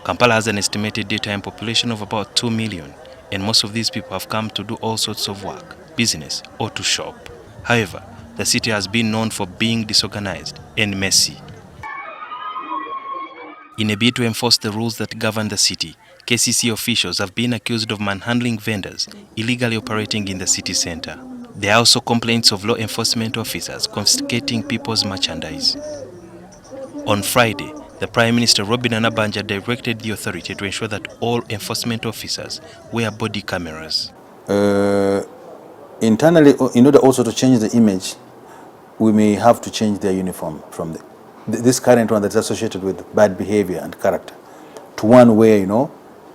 Kampala has an estimated daytime population of about 2 million, and most of these people have come to do all sorts of work, business, or to shop. However, the city has been known for being disorganized and messy. In a bid to enforce the rules that govern the city, KCCA officials have been accused of manhandling vendors illegally operating in the city center. There are also complaints of law enforcement officers confiscating people's merchandise. On Friday, the Prime Minister Robin Anabanja directed the authority to ensure that all enforcement officers wear body cameras. Internally, in order also to change the image, we may have to change their uniform from this current one that's associated with bad behavior and character to one where,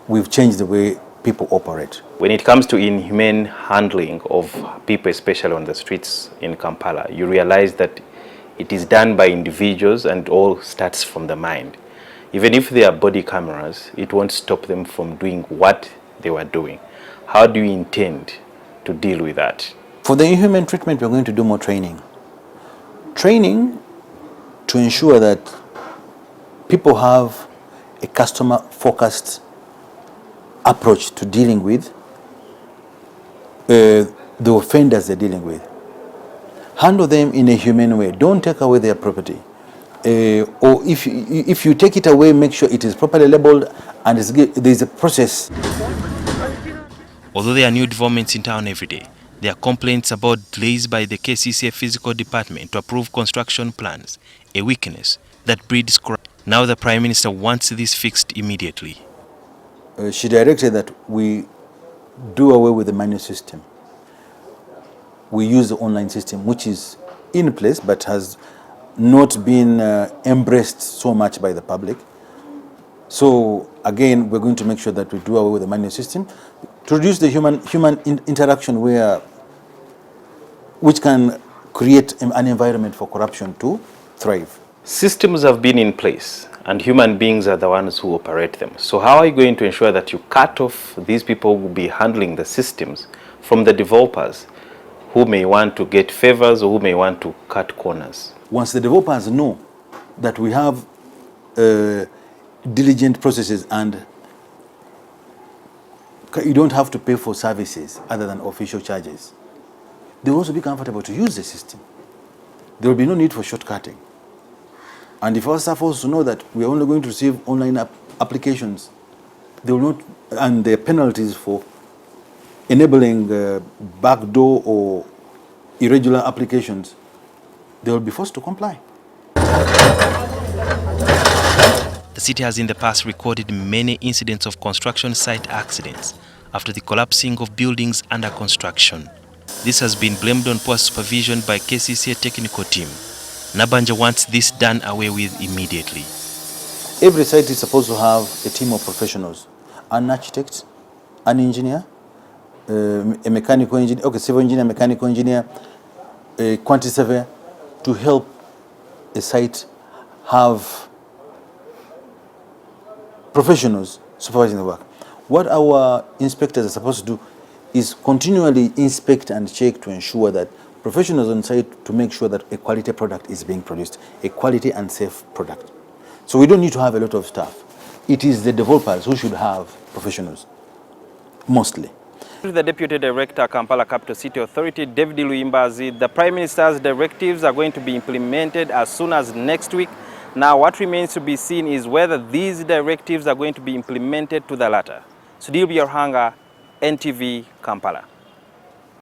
we've changed the way people operate. When it comes to inhumane handling of people, especially on the streets in Kampala, you realize that it is done by individuals and all starts from the mind. Even if there are body cameras, it won't stop them from doing what they were doing. How do you intend to deal with that? For the inhuman treatment, we're going to do more training. Training to ensure that people have a customer-focused approach to dealing with the offenders they're dealing with. Handle them in a humane way. Don't take away their property. Or if you take it away, make sure it is properly labeled and there's a process. Although there are new developments in town every day, there are complaints about delays by the KCCA physical department to approve construction plans, a weakness that breeds corruption. Now the Prime Minister wants this fixed immediately. She directed that we do away with the manual system. We use the online system, which is in place but has not been embraced so much by the public. So again, we're going to make sure that we do away with the manual system to reduce the human interaction which can create an environment for corruption to thrive. Systems have been in place and human beings are the ones who operate them. So how are you going to ensure that you cut off these people who will be handling the systems from the developers who may want to get favors or who may want to cut corners? Once the developers know that we have diligent processes and you don't have to pay for services other than official charges, they will also be comfortable to use the system. There will be no need for shortcutting. And if our staff also know that we are only going to receive online applications, they will not, and the penalties for enabling backdoor or irregular applications, they will be forced to comply. The city has in the past recorded many incidents of construction site accidents after the collapsing of buildings under construction. This has been blamed on poor supervision by KCCA technical team. Nabanja wants this done away with immediately. Every site is supposed to have a team of professionals, an architect, an engineer, a mechanical engineer, civil engineer, mechanical engineer, a quantity surveyor, to help a site have professionals supervising the work. What our inspectors are supposed to do is continually inspect and check to ensure that professionals on site to make sure that a quality product is being produced, a quality and safe product. So we don't need to have a lot of staff. It is the developers who should have professionals, mostly. The Deputy Director, Kampala Capital City Authority, David Luimbazi, the Prime Minister's directives are going to be implemented as soon as next week. Now, what remains to be seen is whether these directives are going to be implemented to the latter. Sudhir Biarhanga, NTV, Kampala.